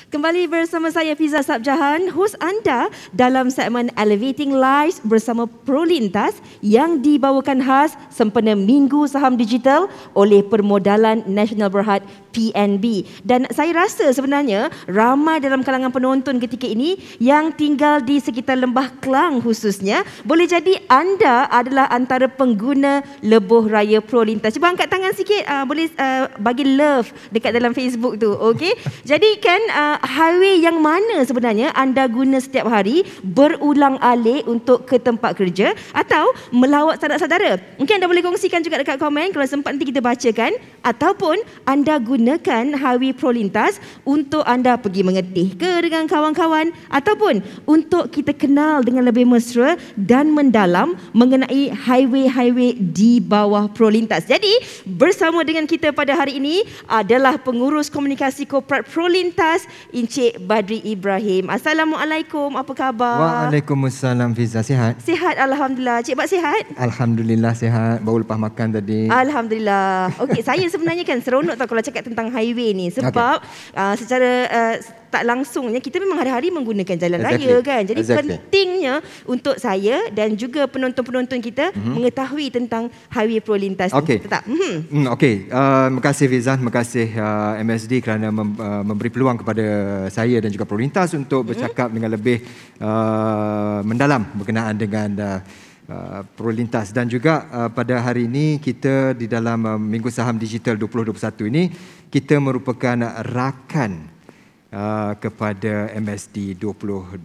Kembali bersama saya Fiza Sabjahan, hos anda dalam segmen Elevating Lives bersama Prolintas yang dibawakan khas sempena Minggu Saham Digital oleh Permodalan Nasional Berhad PNB. Dan saya rasa sebenarnya ramai dalam kalangan penonton ketika ini yang tinggal di sekitar Lembah Kelang khususnya. Boleh jadi anda adalah antara pengguna lebuh raya Prolintas. Cuba angkat tangan sikit, boleh bagi love dekat dalam Facebook tu, okey? Jadi kan highway yang mana sebenarnya anda guna setiap hari berulang alik untuk ke tempat kerja atau melawat saudara-saudara? Mungkin anda boleh kongsikan juga dekat komen, kalau sempat nanti kita bacakan. Ataupun anda gunakan highway Prolintas untuk anda pergi mengetih ke dengan kawan-kawan ataupun untuk kita kenal dengan lebih mesra dan mendalam mengenai highway-highway di bawah Prolintas. Jadi bersama dengan kita pada hari ini adalah pengurus komunikasi korporat Prolintas, Encik Badri Ibrahim. Assalamualaikum, apa khabar? Waalaikumsalam, Fiza. Sihat? Sihat, Alhamdulillah. Cik Bak sihat? Alhamdulillah sihat. Baru lepas makan tadi. Alhamdulillah. Okey, saya sebenarnya kan seronok tau kalau cakap tentang highway ni. Sebab secara tak langsungnya kita memang hari-hari menggunakan jalan raya kan. Jadi pentingnya untuk saya dan juga penonton-penonton kita mengetahui tentang highway Prolintas ni. Tetap. Okey, terima kasih Fiza, terima kasih MSD kerana memberi peluang kepada saya dan juga Prolintas untuk bercakap dengan lebih mendalam berkenaan dengan Prolintas. Dan juga pada hari ini kita di dalam Minggu Saham Digital 2021 ini kita merupakan rakan kepada MSD 2021.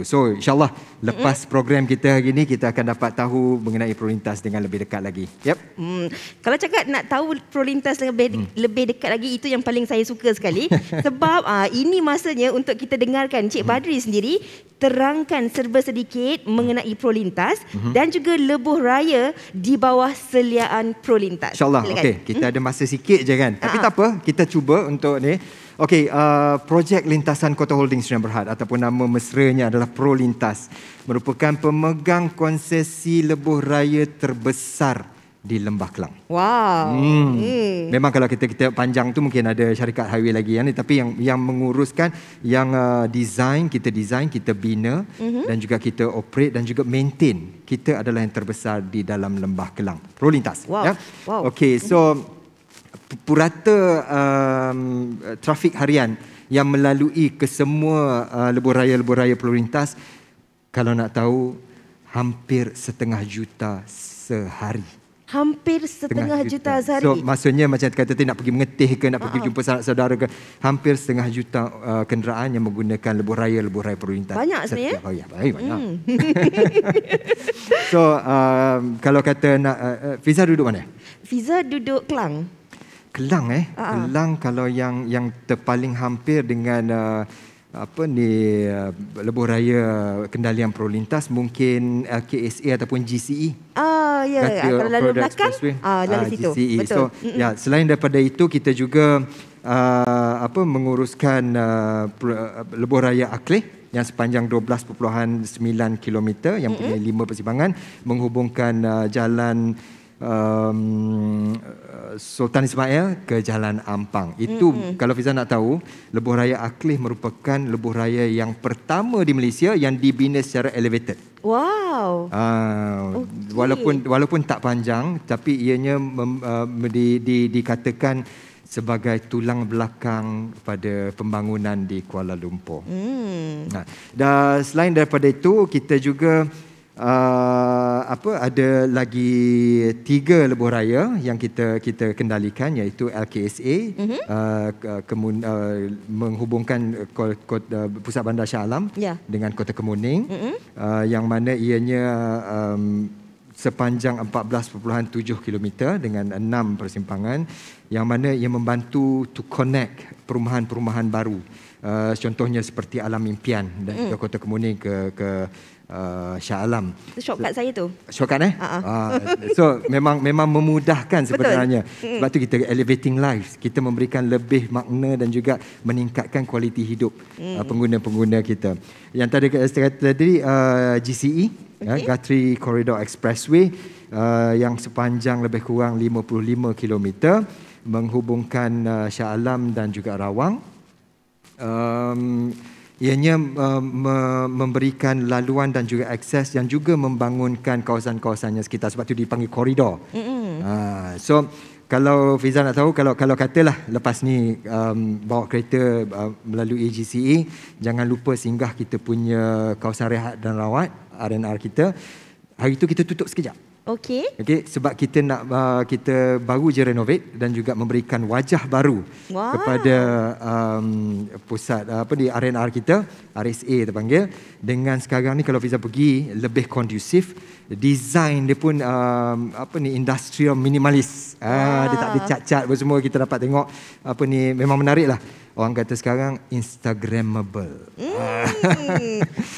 So insyaAllah lepas program kita hari ini kita akan dapat tahu mengenai Prolintas dengan lebih dekat lagi. Kalau cakap nak tahu Prolintas lebih dekat lagi, itu yang paling saya suka sekali. Sebab ini masanya untuk kita dengarkan Cik Badri sendiri terangkan serba sedikit mengenai Prolintas dan juga lebuh raya di bawah seliaan Prolintas. InsyaAllah. Okey, kita ada masa sikit je kan. Tapi tak apa, kita cuba untuk ni. Okey, projek lintasan Kota Holdings Sdn Bhd ataupun nama mesranya adalah Prolintas merupakan pemegang konsesi lebuh raya terbesar di Lembah Kelang. Wow. Memang kalau kita panjang tu mungkin ada syarikat highway lagi ni, tapi yang menguruskan, yang kita bina dan juga kita operate dan juga maintain, kita adalah yang terbesar di dalam Lembah Kelang. Prolintas. Wow. Ya? Wow. Okey, so purata trafik harian yang melalui ke semua lebuh raya Prolintas, kalau nak tahu, hampir 1,5 juta sehari. Hampir setengah juta sehari. So maksudnya macam kata nak pergi mengetih ke, nak pergi jumpa saudara ke, hampir 1,5 juta kenderaan yang menggunakan lebuh raya Prolintas. Banyak sebenarnya. Banyak. So kalau kata nak, Fiza duduk mana? Fiza duduk Kelang. Kelang Kelang kalau yang terpaling hampir dengan lebuh raya kendalian Prolintas mungkin LKSA ataupun GCE. Kalau lalu belakang lalu situ. GCE. Betul. So selain daripada itu kita juga menguruskan lebuh raya Akleh yang sepanjang 12.9 km yang punya 5 persimpangan menghubungkan jalan Sultan Ismail ke Jalan Ampang. Itu kalau Fiza nak tahu, lebuh raya Akleh merupakan lebuh raya yang pertama di Malaysia yang dibina secara elevated. Wow. Walaupun tak panjang, tapi ianya dikatakan sebagai tulang belakang pada pembangunan di Kuala Lumpur. Dan selain daripada itu, kita juga ada lagi 3 lebuh raya yang kita kendalikan, iaitu LKSA menghubungkan pusat bandar Shah Alam dengan Kota Kemuning, yang mana ianya sepanjang 14.7 km dengan 6 persimpangan, yang mana ia membantu to connect perumahan-perumahan baru, contohnya seperti Alam Impian dan juga Kota Kemuning ke Shah Alam. Itu shortcut saya tu. Shortcut So memang memudahkan sebenarnya. Sebab tu kita elevating lives. Kita memberikan lebih makna dan juga meningkatkan kualiti hidup pengguna-pengguna kita. Yang tadi GCE, Guthrie Corridor Expressway, yang sepanjang lebih kurang 55 km menghubungkan Shah Alam dan juga Rawang. ianya memberikan laluan dan juga akses yang juga membangunkan kawasan-kawasannya sekitar, sebab tu dipanggil koridor. So kalau Fiza nak tahu, kalau katalah lepas ni bawa kereta melalui GCE, jangan lupa singgah kita punya kawasan rehat dan rawat R&R kita. Hari tu kita tutup sekejap. Okey. Sebab kita nak kita baru je renovate dan juga memberikan wajah baru kepada pusat R&R kita, RSA terpanggil. Dengan sekarang ni kalau Fiza pergi lebih kondusif, design dia pun industrial minimalis. Dia tak ada cat-cat semua, kita dapat tengok memang menarik lah. Orang kata sekarang Instagrammable.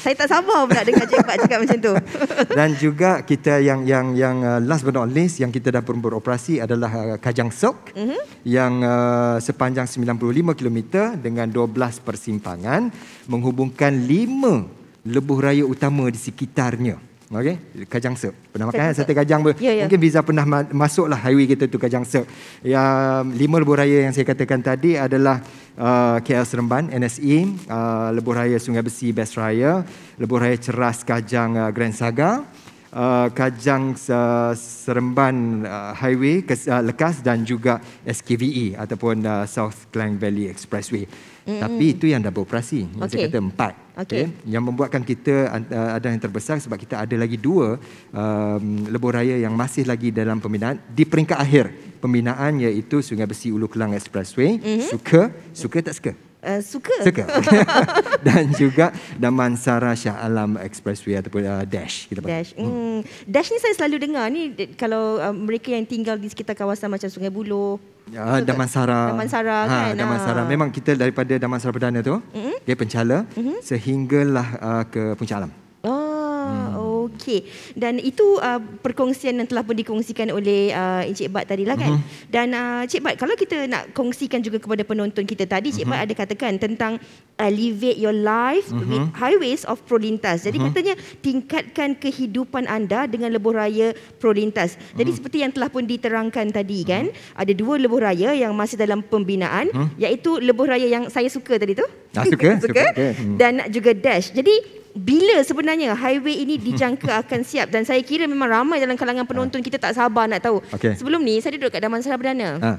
Saya tak sabar pula dengar Cik Pat cakap macam tu. Dan juga kita yang last but not least yang kita dah beroperasi adalah Kajang Sok yang sepanjang 95 km dengan 12 persimpangan menghubungkan 5 lebuh raya utama di sekitarnya. Okey, Kajang Sok. Pernah makan sate kajang? Mungkin Fiza pernah masuklah highway kita tu Kajang Sok. Yang 5 lebuh raya yang saya katakan tadi adalah KL Seremban NSE, lebuh raya Sungai Besi Best Raya, lebuh raya Ceras Kajang Grand Saga, Kajang Seremban Highway Lekas dan juga SKVE ataupun South Klang Valley Expressway. Tapi itu yang dah beroperasi. Saya kata 4. Yang membuatkan kita ada yang terbesar sebab kita ada lagi 2 lebuh raya yang masih lagi dalam pembinaan di peringkat akhir pembinaan, iaitu Sungai Besi Ulu Kelang Expressway. Suka tak suka? Suka. Dan juga Damansara Shah Alam Expressway ataupun Dash. Dash ni saya selalu dengar ni kalau mereka yang tinggal di sekitar kawasan macam Sungai Buloh, Damansara kan. Damansara. Memang kita daripada Damansara Perdana tu, Penchala, sehinggalah ke Puncak Alam. Okey. Dan itu perkongsian yang telah pun dikongsikan oleh Encik Bat tadilah kan. Dan Cik Bat, kalau kita nak kongsikan juga kepada penonton kita tadi, Cik Bat ada katakan tentang elevate your life with highways of Prolintas. Jadi katanya tingkatkan kehidupan anda dengan lebuh raya Prolintas. Jadi seperti yang telah pun diterangkan tadi kan, ada 2 lebuh raya yang masih dalam pembinaan, iaitu lebuh raya yang saya suka tadi tu. Suka. Dan juga Dash. Jadi bila sebenarnya highway ini dijangka akan siap? Dan saya kira memang ramai dalam kalangan penonton kita tak sabar nak tahu. Sebelum ni saya duduk kat Damansara Perdana.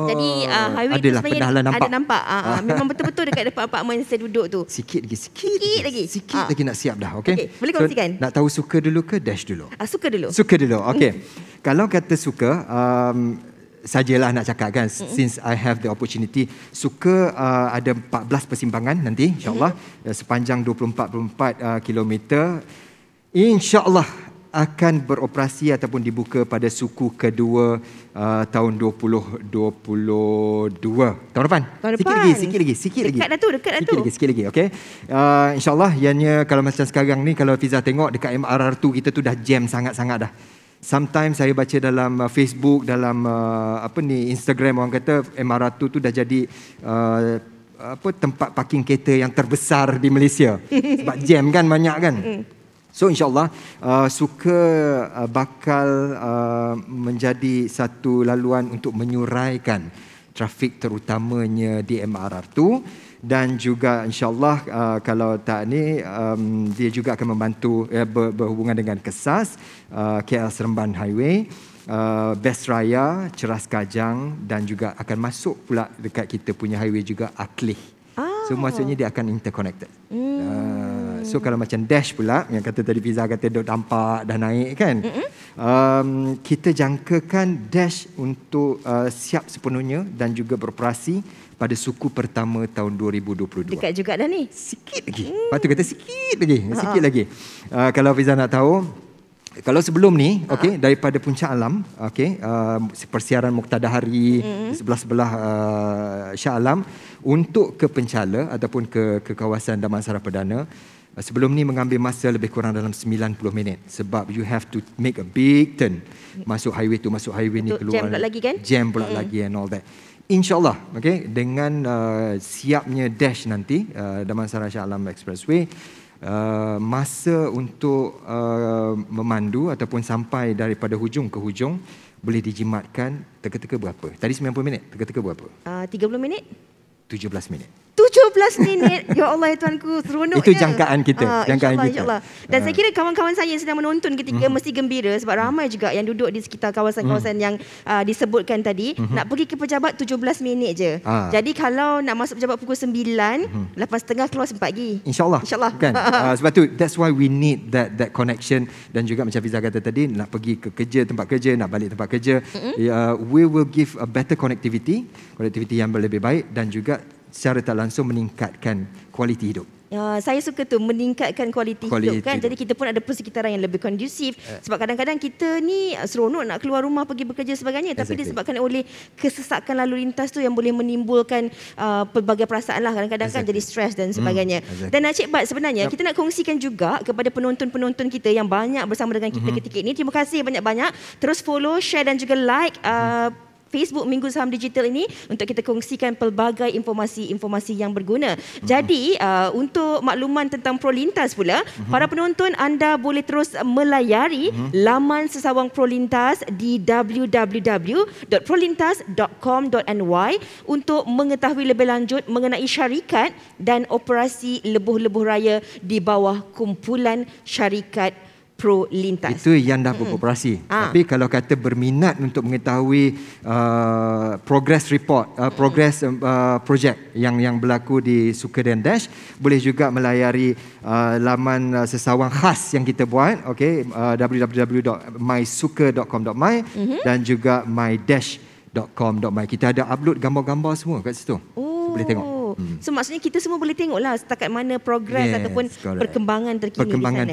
Jadi highway tu sebenarnya ada nampak. Memang betul-betul dekat depan apartmen saya duduk tu. Sikit lagi nak siap dah. Okey. Boleh kongsikan? Nak tahu suka dulu ke Dash dulu? Suka dulu. Okey. Kalau kata suka, sajalah nak cakap kan, since I have the opportunity. Suka ada 14 persimpangan nanti insyaAllah, sepanjang 24 km insyaAllah akan beroperasi ataupun dibuka pada suku kedua tahun 2022 tahun depan. Sikit lagi. Dekat dah tu. Sikit lagi. Okey. InsyaAllah ianya kalau macam sekarang ni, kalau Fiza tengok dekat MRR tu, kita tu dah jam sangat-sangat dah. Sometimes saya baca dalam Facebook, dalam Instagram, orang kata MRR tu dah jadi tempat parking kereta yang terbesar di Malaysia. Sebab jam kan banyak kan. So insyaAllah suka bakal menjadi satu laluan untuk menyuraikan trafik terutamanya di MRR tu. Dan juga insyaAllah kalau tak ni, dia juga akan membantu berhubungan dengan Kesas, KL Seremban Highway, Best Raya, Ceras Kajang, dan juga akan masuk pula dekat kita punya highway juga Aklih. So maksudnya dia akan interconnected. So kalau macam Dash pula, yang kata tadi Fiza kata duk tampak dah naik kan, kita jangkakan Dash untuk siap sepenuhnya dan juga beroperasi pada suku pertama tahun 2022. Dekat juga dah ni. Sikit lagi. Lepas tu kata sikit lagi. Kalau Fiza nak tahu, kalau sebelum ni, daripada Puncak Alam, persiaran Muqtadahari sebelah-sebelah Shah Alam untuk ke Penchala ataupun ke kawasan Damansara Perdana, sebelum ni mengambil masa lebih kurang dalam 90 minit sebab you have to make a big turn. Masuk highway ni keluar. Jam pula lagi kan? Jam pula lagi and all that. InsyaAllah, dengan siapnya Dash nanti, Damansara Shah Alam Expressway, masa untuk memandu ataupun sampai daripada hujung ke hujung boleh dijimatkan teka-teka berapa? Tadi 90 minit, teka-teka berapa? 30 minit? 17 minit. 17 minit. Ya Allah ya Tuanku, seronoknya. Itu jangkaan kita. InsyaAllah. Dan saya kira kawan-kawan saya yang sedang menonton ketika mesti gembira sebab ramai juga yang duduk di sekitar kawasan-kawasan yang disebutkan tadi. Nak pergi ke pejabat 17 minit je. Jadi kalau nak masuk pejabat pukul 9, 8.30 keluar sempat pergi. InsyaAllah. Kan? Sebab tu, that's why we need that connection. Dan juga macam Fiza kata tadi, nak pergi ke kerja, tempat kerja, nak balik tempat kerja. We will give a better connectivity yang lebih baik dan juga secara tak langsung meningkatkan kualiti hidup. Saya suka tu meningkatkan kualiti hidup kan. Jadi kita pun ada persekitaran yang lebih kondusif. Sebab kadang-kadang kita ni seronok nak keluar rumah pergi bekerja sebagainya, tapi disebabkan oleh kesesakan lalu lintas tu yang boleh menimbulkan pelbagai perasaan lah kadang-kadang kan, jadi stres dan sebagainya. Dan Cik Bat, sebenarnya kita nak kongsikan juga kepada penonton-penonton kita yang banyak bersama dengan kita ketika ini. Terima kasih banyak-banyak. Terus follow, share dan juga like Facebook Minggu Saham Digital ini untuk kita kongsikan pelbagai informasi-informasi yang berguna. Jadi untuk makluman tentang Prolintas pula, para penonton anda boleh terus melayari laman Sesawang Prolintas di www.prolintas.com.my untuk mengetahui lebih lanjut mengenai syarikat dan operasi lebuh-lebuh raya di bawah kumpulan syarikat Prolintas. Itu yang dah beroperasi. Tapi kalau kata berminat untuk mengetahui progress report, progress projek yang berlaku di Suka dan Dash, boleh juga melayari laman Sesawang khas yang kita buat, www.mysuka.com.my dan juga mydash.com.my. Kita ada upload gambar-gambar semua kat situ. Boleh tengok. So maksudnya kita semua boleh tengoklah setakat mana progres ataupun perkembangan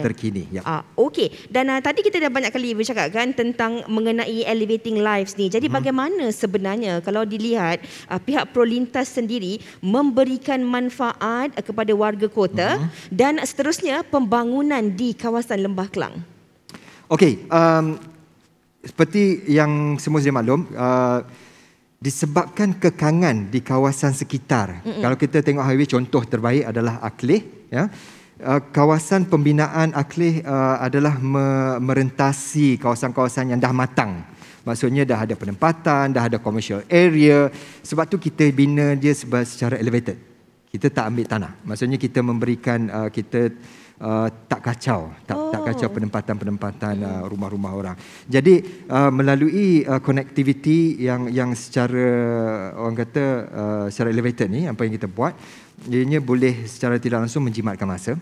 terkini di sana. Okey. Dan tadi kita dah banyak kali bercakapkan tentang mengenai elevating lives ni. Jadi bagaimana sebenarnya kalau dilihat pihak Prolintas sendiri memberikan manfaat kepada warga kota dan seterusnya pembangunan di kawasan Lembah Kelang? Okey, seperti yang semua sedia maklum, disebabkan kekangan di kawasan sekitar. Kalau kita tengok highway, contoh terbaik adalah Akleh. Kawasan pembinaan Akleh adalah merentasi kawasan-kawasan yang dah matang. Maksudnya dah ada penempatan, dah ada commercial area. Sebab tu kita bina dia secara elevated. Kita tak ambil tanah. Maksudnya kita memberikan, kita tak kacau penempatan rumah-rumah orang. Jadi melalui connectivity yang secara orang kata secara elevated ni, apa yang kita buat, ianya boleh secara tidak langsung menjimatkan masa.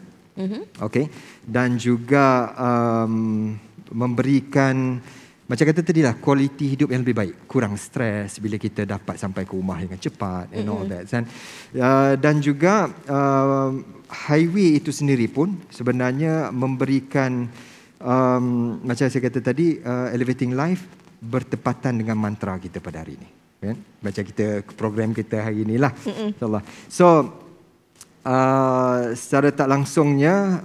Okey, dan juga memberikan, macam kata tadi lah, kualiti hidup yang lebih baik, kurang stres bila kita dapat sampai ke rumah dengan cepat and all that. Dan juga highway itu sendiri pun sebenarnya memberikan macam saya kata tadi, elevating life bertepatan dengan mantra kita pada hari ini, kan? Macam kita program kita hari inilah, insyaallah. So secara tak langsungnya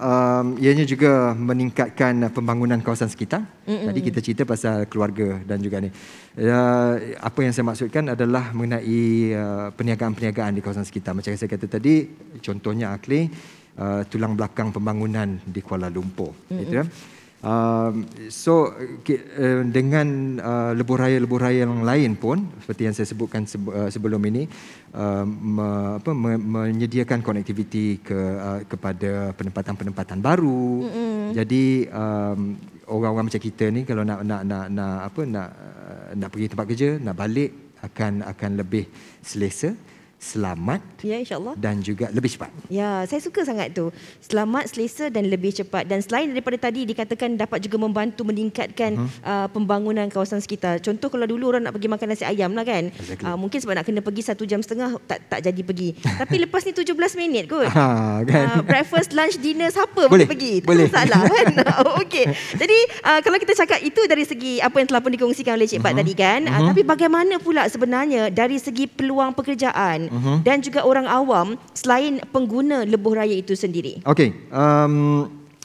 ianya juga meningkatkan pembangunan kawasan sekitar. Tadi kita cerita pasal keluarga dan juga ni. Apa yang saya maksudkan adalah mengenai perniagaan-perniagaan di kawasan sekitar. Macam saya kata tadi, contohnya Akleh, tulang belakang pembangunan di Kuala Lumpur. Gitu. So dengan lebuh raya yang lain pun, seperti yang saya sebutkan sebelum ini, menyediakan konektiviti kepada penempatan-penempatan baru. Jadi orang-orang macam kita ni kalau nak pergi tempat kerja, nak balik akan lebih selesa, selamat, ya, insyaAllah, dan juga lebih cepat. Ya, saya suka sangat tu. Selamat, selesa dan lebih cepat. Dan selain daripada tadi dikatakan dapat juga membantu meningkatkan pembangunan kawasan sekitar. Contoh kalau dulu orang nak pergi makan nasi ayam lah kan. Mungkin sebab nak kena pergi 1 jam setengah tak jadi pergi. Tapi lepas ni 17 minit kot. Kan? Breakfast, lunch, dinner, siapa boleh pergi. Tak masalah kan. Okey. Jadi kalau kita cakap itu dari segi apa yang telah pun dikongsikan oleh Cik Bat tadi kan. Tapi bagaimana pula sebenarnya dari segi peluang pekerjaan dan juga orang awam selain pengguna lebuh raya itu sendiri? Okey,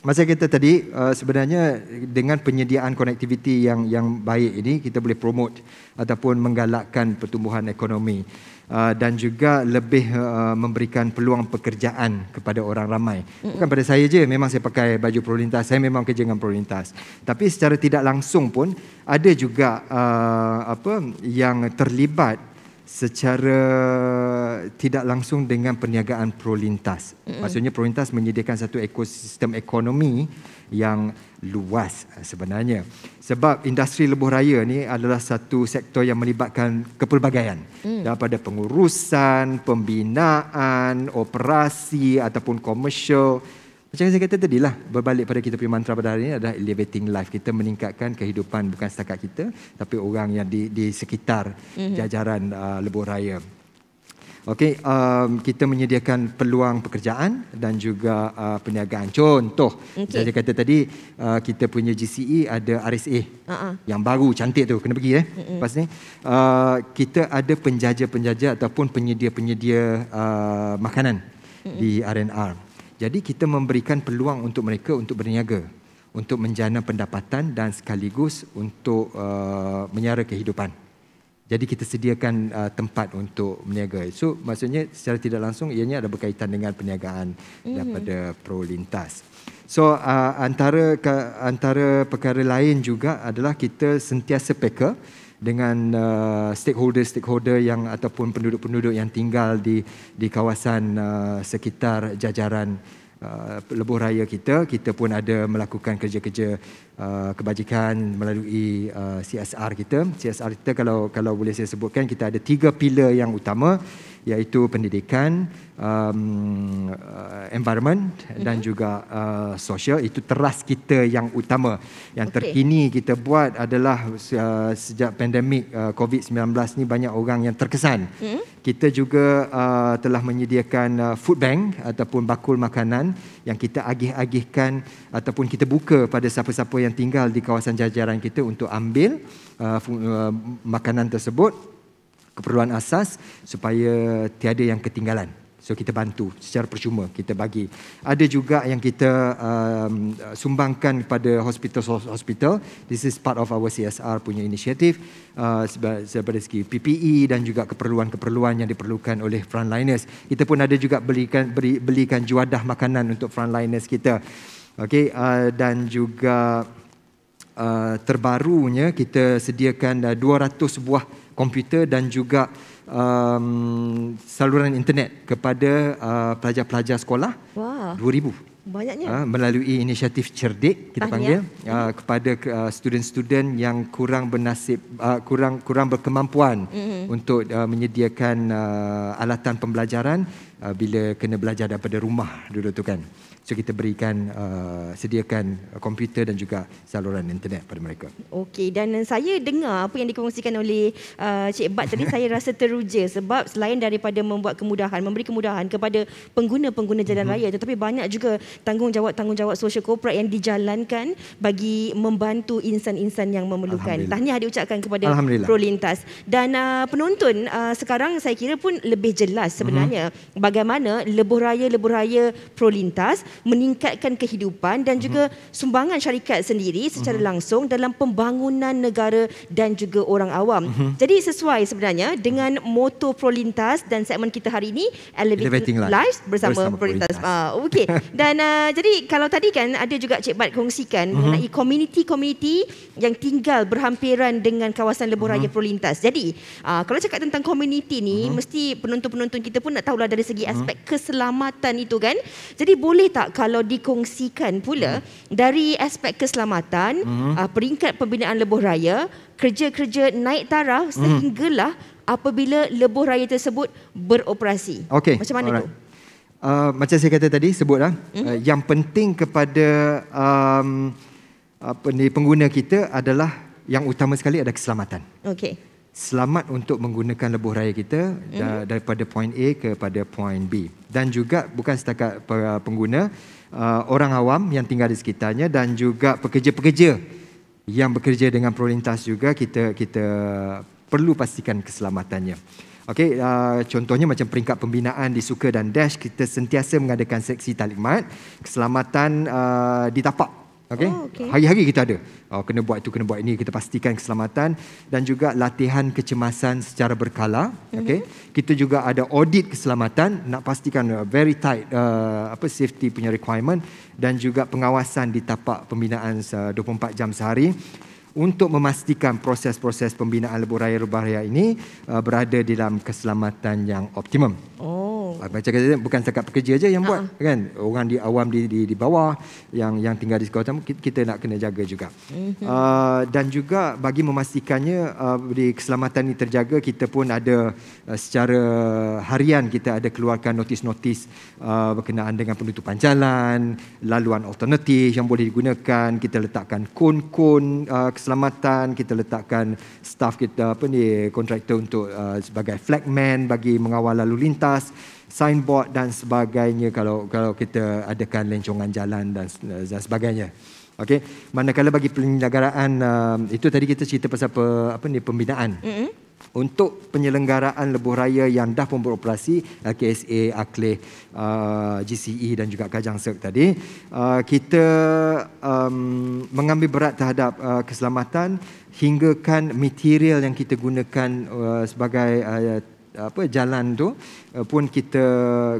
macam kita tadi, sebenarnya dengan penyediaan konektiviti yang baik ini, kita boleh promote ataupun menggalakkan pertumbuhan ekonomi dan juga lebih memberikan peluang pekerjaan kepada orang ramai. Bukan pada saya je, memang saya pakai baju Prolintas, saya memang kerja dengan Prolintas. Tapi secara tidak langsung pun ada juga yang terlibat secara tidak langsung dengan perniagaan prolintas. Maksudnya prolintas menyediakan satu ekosistem ekonomi yang luas sebenarnya. Sebab industri lebuh raya ni adalah satu sektor yang melibatkan kepelbagaian. Daripada pengurusan, pembinaan, operasi ataupun komersial. Macam saya kata tadi lah, berbalik pada kita punya mantra pada hari ini adalah elevating life. Kita meningkatkan kehidupan bukan setakat kita, tapi orang yang di sekitar jajaran lebuh raya. Okey, kita menyediakan peluang pekerjaan dan juga perniagaan. Contoh, saya kata tadi, kita punya GCE ada RSA yang baru, cantik tu, kena pergi lepas ni. Kita ada penjaja-penjaja ataupun penyedia-penyedia makanan di R&R. Jadi kita memberikan peluang untuk mereka untuk berniaga, untuk menjana pendapatan dan sekaligus untuk menyara kehidupan. Jadi kita sediakan tempat untuk berniaga. So maksudnya secara tidak langsung ianya ada berkaitan dengan perniagaan daripada prolintas. So antara perkara lain juga adalah kita sentiasa peka dengan stakeholder yang ataupun penduduk-penduduk yang tinggal di kawasan sekitar jajaran lebuh raya kita. Kita pun ada melakukan kerja-kerja kebajikan melalui CSR kita. CSR kita kalau boleh saya sebutkan, kita ada 3 pilar yang utama, iaitu pendidikan, environment dan juga sosial. Itu teras kita yang utama. Yang terkini kita buat adalah sejak pandemik COVID-19 ni banyak orang yang terkesan. Kita juga telah menyediakan food bank ataupun bakul makanan yang kita agih-agihkan ataupun kita buka pada siapa-siapa yang tinggal di kawasan jajaran kita untuk ambil makanan tersebut, keperluan asas, supaya tiada yang ketinggalan. So kita bantu secara percuma, kita bagi. Ada juga yang kita sumbangkan kepada hospital. This is part of our CSR punya inisiatif, sebagai segi PPE dan juga keperluan-keperluan yang diperlukan oleh frontliners. Kita pun ada juga belikan juadah makanan untuk frontliners kita. Okey, dan juga terbarunya kita sediakan 200 buah komputer dan juga saluran internet kepada pelajar-pelajar sekolah. 2,000. Banyaknya. Melalui inisiatif cerdik kita panggil kepada student-student yang kurang bernasib, kurang berkemampuan untuk menyediakan alatan pembelajaran bila kena belajar daripada rumah dulu tu kan. So kita berikan, sediakan komputer dan juga saluran internet pada mereka. Okey, dan saya dengar apa yang dikongsikan oleh Cik Bat tadi, saya rasa teruja sebab selain daripada membuat kemudahan, memberi kemudahan kepada pengguna-pengguna jalan raya, tetapi banyak juga tanggungjawab sosial korporat yang dijalankan bagi membantu insan-insan yang memerlukan. Tahniah diucapkan kepada Prolintas. Dan penonton sekarang saya kira pun lebih jelas sebenarnya bagaimana lebuh raya Prolintas meningkatkan kehidupan dan juga sumbangan syarikat sendiri secara langsung dalam pembangunan negara dan juga orang awam. Jadi sesuai sebenarnya dengan moto Prolintas dan segmen kita hari ini, Elevating Lives bersama Prolintas. Okey. Dan jadi kalau tadi kan ada juga Cik Bat kongsikan mengenai komuniti-komuniti yang tinggal berhampiran dengan kawasan lebuh raya Prolintas. Jadi kalau cakap tentang komuniti ni, mesti penonton-penonton kita pun nak tahulah dari segi aspek keselamatan itu kan. Jadi boleh tak kalau dikongsikan pula dari aspek keselamatan, peringkat pembinaan lebuh raya, kerja-kerja naik taraf sehinggalah apabila lebuh raya tersebut beroperasi. Macam mana tu? Macam saya kata tadi, sebutlah, yang penting kepada pengguna kita adalah yang utama sekali adalah keselamatan. Selamat untuk menggunakan lebuh raya kita daripada point A kepada point B. Dan juga bukan setakat pengguna, orang awam yang tinggal di sekitarnya dan juga pekerja-pekerja yang bekerja dengan Prolintas juga kita perlu pastikan keselamatannya. Okey, contohnya macam peringkat pembinaan di Suka dan Dash, kita sentiasa mengadakan seksi taklimat keselamatan di tapak. Hari-hari kita ada. Kena buat itu, kena buat ini, kita pastikan keselamatan dan juga latihan kecemasan secara berkala. Kita juga ada audit keselamatan, nak pastikan very tight safety punya requirement dan juga pengawasan di tapak pembinaan 24 jam sehari. untuk memastikan proses-proses pembinaan lebuh raya ini berada dalam keselamatan yang optimum. Macam kata bukan setakat pekerja aja yang buat, kan? Orang di awam di bawah yang tinggal di kawasan kita nak kena jaga juga. Dan juga bagi memastikannya di keselamatan ini terjaga, kita pun ada secara harian kita ada keluarkan notis-notis berkenaan dengan penutupan jalan, laluan alternatif yang boleh digunakan. Kita letakkan kon-kon keselamatan, kita letakkan staf kita kontraktor untuk sebagai flagman bagi mengawal lalu lintas, signboard dan sebagainya kalau kita adakan lencongan jalan dan sebagainya. Okey, manakala bagi penyelenggaraan itu tadi kita cerita pasal pembinaan. Untuk penyelenggaraan lebuh raya yang dah pun beroperasi, KSA, AKLE, GCE dan juga Kajang Serk tadi, kita mengambil berat terhadap keselamatan hinggakan material yang kita gunakan sebagai jalan tu pun kita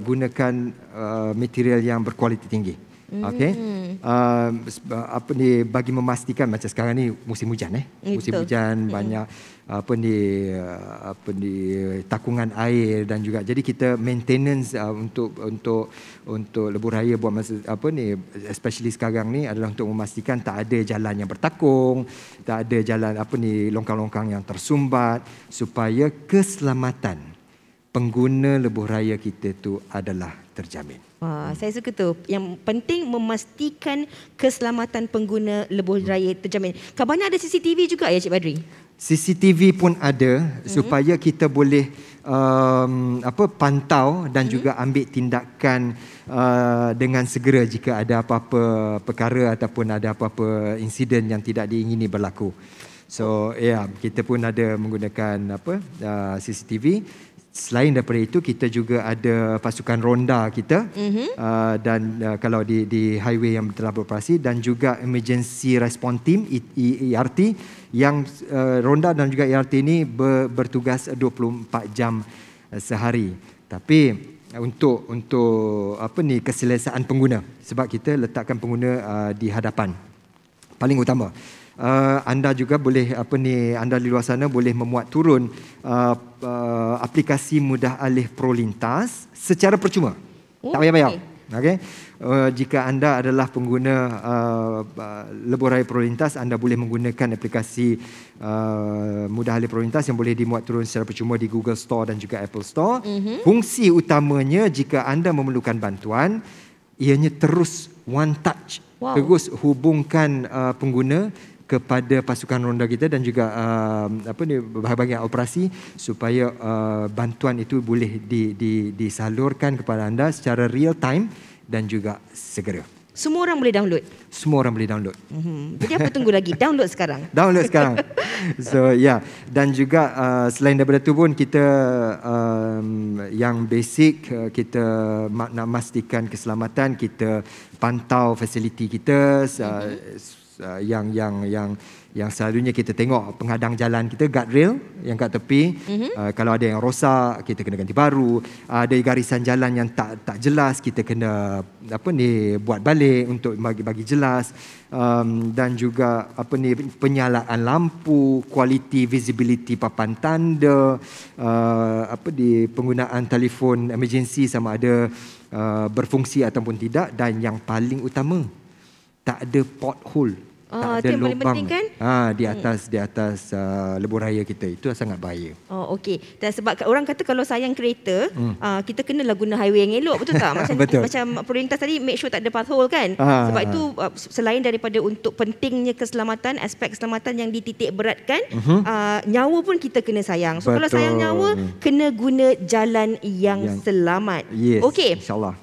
gunakan material yang berkualiti tinggi. Okey. Bagi memastikan macam sekarang ni musim hujan musim hujan banyak takungan air dan juga jadi kita maintenance untuk lebuh raya buat masa especially sekarang ni adalah untuk memastikan tak ada jalan yang bertakung, tak ada jalan longkang-longkang yang tersumbat supaya keselamatan pengguna lebuh raya kita tu adalah terjamin. Saya suka tu. Yang penting memastikan keselamatan pengguna lebuh raya terjamin. Kabarnya ada CCTV juga ya Cik Badri? CCTV pun ada supaya kita boleh pantau dan juga ambil tindakan dengan segera jika ada apa-apa perkara ataupun ada apa-apa insiden yang tidak diingini berlaku. So kita pun ada menggunakan CCTV. Selain daripada itu, kita juga ada pasukan ronda kita dan kalau di highway yang telah beroperasi dan juga emergency response team ERT yang ronda dan juga ERT ini bertugas 24 jam sehari. Tapi untuk keselesaan pengguna, sebab kita letakkan pengguna di hadapan paling utama. Anda juga boleh anda di luar sana boleh memuat turun aplikasi mudah alih prolintas secara percuma. Tak payah bayar. Okey. Jika anda adalah pengguna lebuh raya prolintas, anda boleh menggunakan aplikasi mudah alih prolintas yang boleh dimuat turun secara percuma di Google Store dan juga Apple Store. Fungsi utamanya jika anda memerlukan bantuan, ianya terus one touch. Terus hubungkan pengguna kepada pasukan ronda kita dan juga bahagian operasi supaya bantuan itu boleh disalurkan kepada anda secara real time dan juga segera. Semua orang boleh download? Semua orang boleh download. Jadi apa tunggu lagi? Download sekarang? Download sekarang. So dan juga selain daripada itu pun kita yang basic kita nak memastikan keselamatan, kita pantau fasiliti kita yang selalunya kita tengok penghadang jalan kita, guardrail yang kat tepi. Kalau ada yang rosak, kita kena ganti baru. Ada garisan jalan yang tak jelas, kita kena buat balik untuk bagi jelas. Dan juga penyalaan lampu, kualiti visibility papan tanda, penggunaan telefon emergency sama ada berfungsi ataupun tidak, dan yang paling utama tak ada pothole, tak ada lubang kan? Di atas lebuh raya kita. Itu sangat bahaya. Okey. Dan sebab orang kata kalau sayang kereta, kita kenalah guna highway yang elok, betul tak? Macam perlintas tadi, make sure tak ada pothole kan? Sebab itu selain daripada untuk pentingnya keselamatan, aspek keselamatan yang dititik beratkan, nyawa pun kita kena sayang. So kalau sayang nyawa, kena guna jalan yang selamat. Yes, okey. InsyaAllah.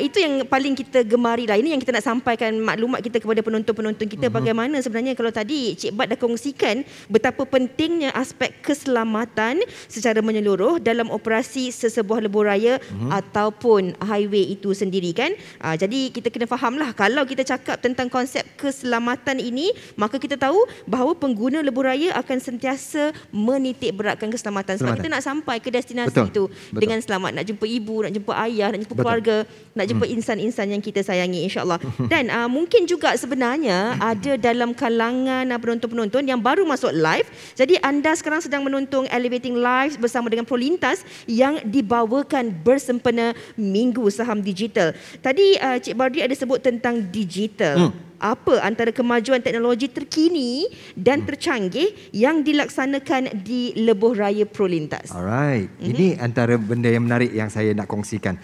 Itu yang paling kita gemari lah. Ini yang kita nak sampaikan maklumat kita kepada penonton-penonton kita. Bagaimana sebenarnya kalau tadi Cik Bad dah kongsikan betapa pentingnya aspek keselamatan secara menyeluruh dalam operasi sesebuah lebuh raya ataupun highway itu sendiri kan. Jadi kita kena fahamlah, kalau kita cakap tentang konsep keselamatan ini, maka kita tahu bahawa pengguna lebuh raya akan sentiasa menitik beratkan keselamatan. Sebab kita nak sampai ke destinasi itu dengan selamat, nak jumpa ibu, nak jumpa ayah, nak jumpa keluarga, nak jumpa insan-insan yang kita sayangi, insya-Allah. Dan mungkin juga sebenarnya ada dalam kalangan penonton-penonton yang baru masuk live. Jadi anda sekarang sedang menonton Elevating Live bersama dengan Prolintas yang dibawakan bersempena Minggu Saham Digital. Tadi Cik Badri ada sebut tentang digital. Apa antara kemajuan teknologi terkini dan tercanggih yang dilaksanakan di lebuh raya Prolintas? Alright, ini antara benda yang menarik yang saya nak kongsikan.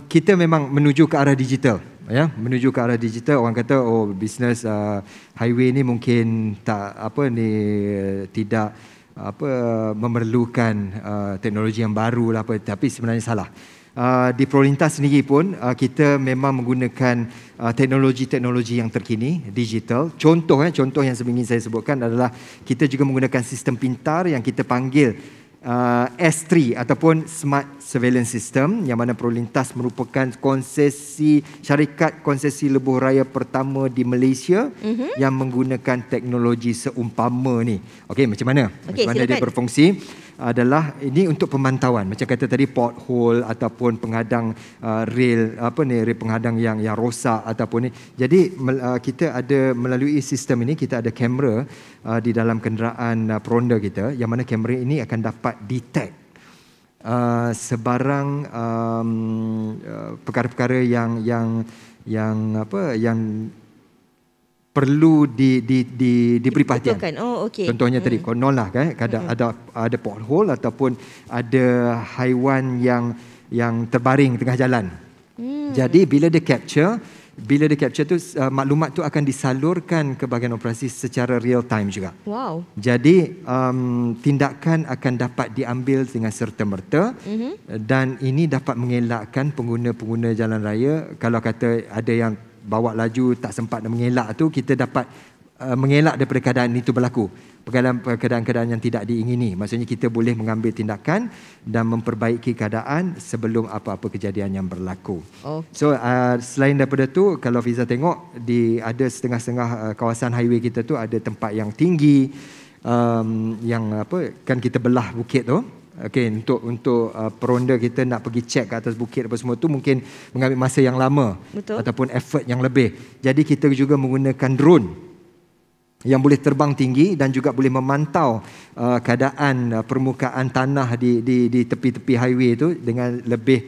Kita memang menuju ke arah digital, ya, menuju ke arah digital. Orang kata bisnes highway ni mungkin tidak memerlukan teknologi yang baru lah, tapi sebenarnya salah. Di Prolintas sendiri pun kita memang menggunakan teknologi-teknologi yang terkini, digital. Contoh yang ingin saya sebutkan adalah kita juga menggunakan sistem pintar yang kita panggil S3 ataupun Smart Surveillance System, yang mana Prolintas merupakan syarikat konsesi lebuh raya pertama di Malaysia yang menggunakan teknologi seumpama ni. Okey, macam mana? Macam mana dia berfungsi? Adalah ini untuk pemantauan, macam kata tadi, pothole ataupun penghadang rail penghadang yang rosak ataupun ni. Jadi kita ada, melalui sistem ini kita ada kamera di dalam kenderaan peronda kita, yang mana kamera ini akan dapat detect sebarang perkara-perkara yang perlu diberi perhatian. Contohnya tadi konon lah kan, ada pothole ataupun ada haiwan yang terbaring tengah jalan. Jadi bila dia capture tu, maklumat tu akan disalurkan ke bahagian operasi secara real time juga. Wow. Jadi tindakan akan dapat diambil dengan serta-merta, dan ini dapat mengelakkan pengguna-pengguna jalan raya. Kalau kata ada yang bawa laju tak sempat nak mengelak tu, kita dapat mengelak daripada keadaan itu berlaku, keadaan-keadaan yang tidak diingini. Maksudnya kita boleh mengambil tindakan dan memperbaiki keadaan sebelum apa-apa kejadian yang berlaku. So selain daripada tu, kalau Fiza tengok ada setengah-setengah kawasan highway kita tu ada tempat yang tinggi, yang kan kita belah bukit tu. Okey, untuk peronda kita nak pergi cek ke atas bukit apa semua tu mungkin mengambil masa yang lama. Betul. Ataupun effort yang lebih. Jadi kita juga menggunakan drone yang boleh terbang tinggi dan juga boleh memantau keadaan permukaan tanah di tepi-tepi highway itu dengan lebih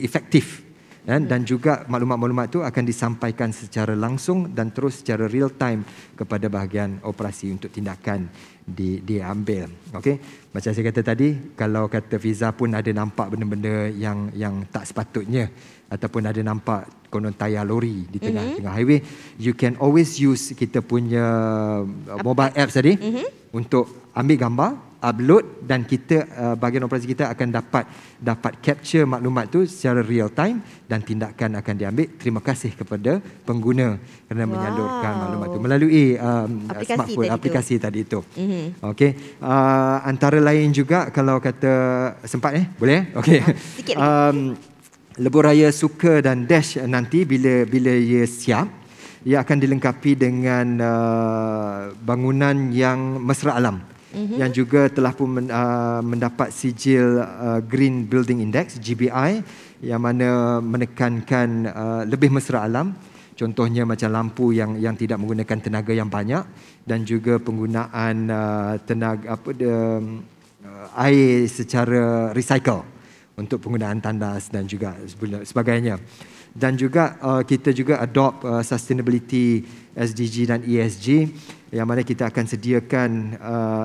efektif. Dan juga maklumat-maklumat itu akan disampaikan secara langsung dan terus secara real time kepada bahagian operasi untuk tindakan diambil. Okey, macam saya kata tadi, kalau kata Fiza pun ada nampak benda-benda yang tak sepatutnya, ataupun ada nampak konon tayar lori di tengah highway, you can always use kita punya mobile apps tadi untuk ambil gambar, upload, dan kita bahagian operasi kita akan dapat capture maklumat tu secara real time dan tindakan akan diambil. Terima kasih kepada pengguna kerana menyalurkan maklumat tu melalui smartphone aplikasi tadi itu. Okey, antara lain juga kalau kata sempat boleh? Okey. Lebuh raya Suka dan Dash nanti bila ia siap, ia akan dilengkapi dengan bangunan yang mesra alam, yang juga telah pun mendapat sijil Green Building Index GBI, yang mana menekankan lebih mesra alam. Contohnya macam lampu yang tidak menggunakan tenaga yang banyak, dan juga penggunaan air secara recycle untuk penggunaan tandas dan juga sebagainya. Dan juga kita juga adopt sustainability SDG dan ESG, yang mana kita akan sediakan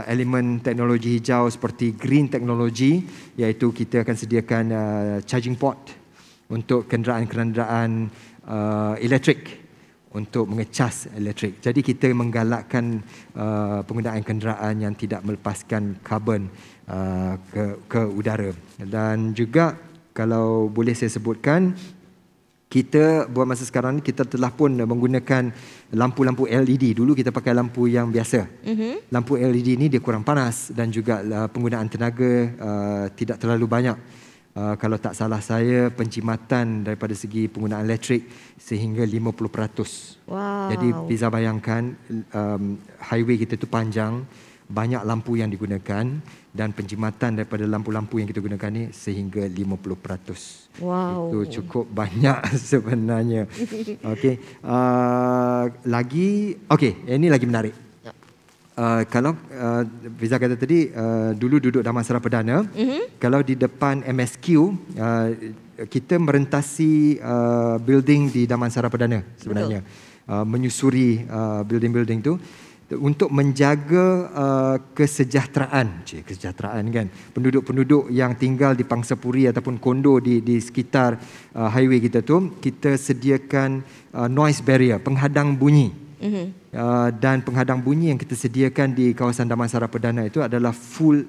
elemen teknologi hijau seperti green technology, iaitu kita akan sediakan charging port untuk kenderaan-kenderaan elektrik untuk mengecas elektrik. Jadi kita menggalakkan penggunaan kenderaan yang tidak melepaskan karbon ke udara. Dan juga kalau boleh saya sebutkan, kita buat masa sekarang ni kita telah pun menggunakan lampu-lampu LED. Dulu kita pakai lampu yang biasa. Lampu LED ni dia kurang panas dan juga penggunaan tenaga tidak terlalu banyak. Kalau tak salah saya, pencimatan daripada segi penggunaan elektrik sehingga 50%. Wow. Jadi bisa bayangkan highway kita tu panjang, banyak lampu yang digunakan dan pencimatan daripada lampu-lampu yang kita gunakan ni sehingga 50%. Wow. Itu cukup banyak sebenarnya. Okey. Ini lagi menarik. Kalau Fiza kata tadi dulu duduk Damansara Perdana, kalau di depan MSQ kita merentasi building di Damansara Perdana sebenarnya. Menyusuri building-building tu untuk menjaga kesejahteraan kan penduduk-penduduk yang tinggal di Pangsapuri ataupun kondo di sekitar highway kita tu. Kita sediakan noise barrier, penghadang bunyi. Dan penghadang bunyi yang kita sediakan di kawasan Damansara Perdana itu adalah full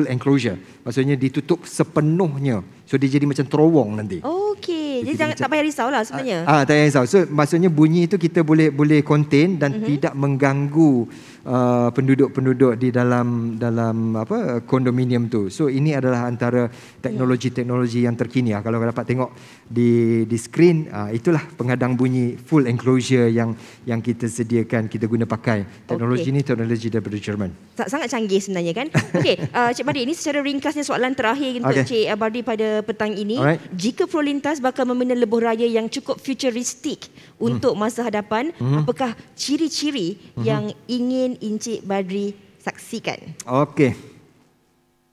enclosure. Maksudnya ditutup sepenuhnya. So dia jadi macam terowong nanti. Okey. Jadi tak payah risau lah sebenarnya. Tak payah risau. So maksudnya bunyi itu kita boleh contain dan tidak mengganggu penduduk-penduduk di dalam kondominium tu. So ini adalah antara teknologi-teknologi yang terkini. Kalau dapat tengok di skrin, itulah penghadang bunyi full enclosure yang kita sediakan, kita guna pakai. Teknologi ni teknologi daripada Jerman. Sangat canggih sebenarnya kan. Okey, Cik Bardi, ini secara ringkasnya soalan terakhir untuk Cik Bardi pada petang ini. Jika Prolintas bakal membina lebuh raya yang cukup futuristik untuk masa hadapan, apakah ciri-ciri yang ingin Encik Badri saksikan? Okey.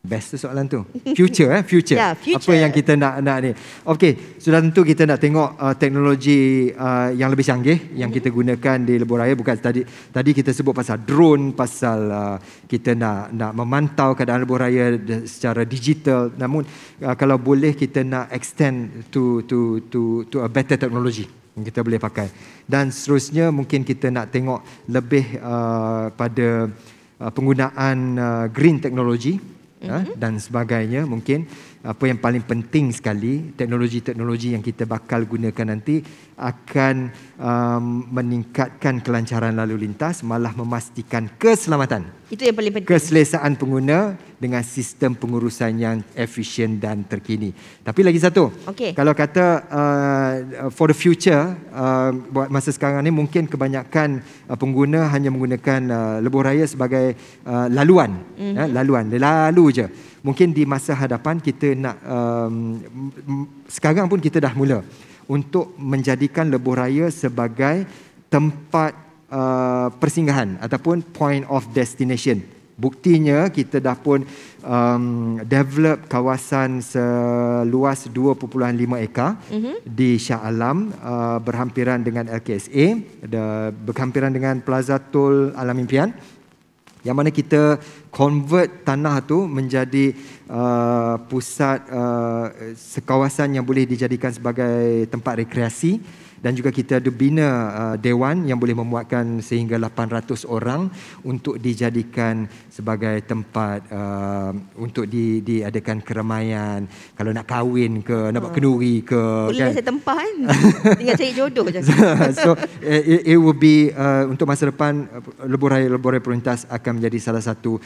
Best tu soalan tu. Future. Ya, future. Apa yang kita nak ni. Okey, sudah tentu kita nak tengok teknologi yang lebih canggih yang kita gunakan di lebuh raya. Bukan tadi kita sebut pasal drone, pasal kita nak memantau keadaan lebuh raya secara digital. Namun kalau boleh kita nak extend to a better technology yang kita boleh pakai. Dan seterusnya mungkin kita nak tengok lebih pada penggunaan green technology dan sebagainya. Mungkin apa yang paling penting sekali, teknologi-teknologi yang kita bakal gunakan nanti akan meningkatkan kelancaran lalu lintas, malah memastikan keselamatan. Itu yang paling penting. Keselesaan pengguna dengan sistem pengurusan yang efisien dan terkini. Tapi lagi satu, kalau kata for the future, buat masa sekarang ni mungkin kebanyakan pengguna hanya menggunakan lebuh raya sebagai laluan. Lalu je. Mungkin di masa hadapan kita nak, sekarang pun kita dah mula untuk menjadikan lebuh raya sebagai tempat persinggahan ataupun point of destination. Buktinya kita dah pun develop kawasan seluas 2.5 ekar di Shah Alam, berhampiran dengan LKSA, berhampiran dengan Plaza Tol Alam Impian, yang mana kita convert tanah tu menjadi pusat sekawasan yang boleh dijadikan sebagai tempat rekreasi. Dan juga kita ada bina dewan yang boleh memuatkan sehingga 800 orang untuk dijadikan sebagai tempat untuk diadakan keramaian. Kalau nak kahwin ke, nak buat kenduri ke. Boleh rasa tempah kan? Tinggal cari jodoh je. So it will be untuk masa depan lebuh raya Prolintas akan menjadi salah satu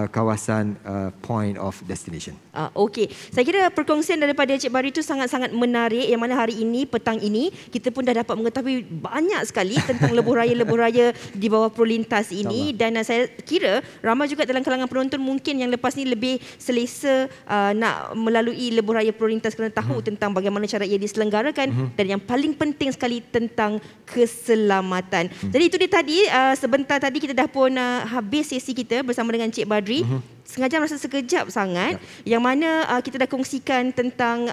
kawasan point of destination. Okey. Saya kira perkongsian daripada Cik Bardi itu sangat-sangat menarik, yang mana hari ini, petang ini, kita pun dah dapat mengetahui banyak sekali tentang lebuh raya di bawah Prolintas ini. Dan saya kira ramai juga dalam kalangan penonton mungkin yang lepas ni lebih selesa nak melalui lebuh raya Prolintas kerana tahu tentang bagaimana cara ia diselenggarakan dan yang paling penting sekali tentang keselamatan. Jadi itu dia tadi, sebentar tadi kita dah pun habis sesi kita bersama dengan Cik Badri. Sengaja rasa sekejap sangat, yang mana kita dah kongsikan tentang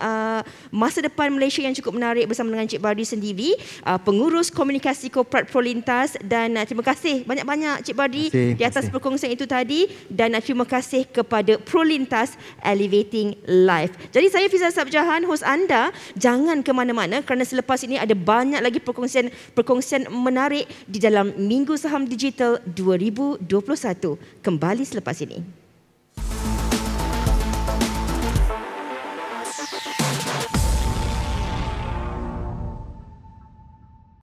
masa depan Malaysia yang cukup menarik bersama dengan Cik Bardi sendiri, pengurus komunikasi korporat Prolintas. Dan terima kasih banyak-banyak Cik Bardi di atas perkongsian itu tadi, dan terima kasih kepada Prolintas Elevating Life. Jadi saya Fiza Sabjahan, hos anda. Jangan ke mana-mana kerana selepas ini ada banyak lagi perkongsian menarik di dalam Minggu Saham Digital 2021. Kembali selepas ini.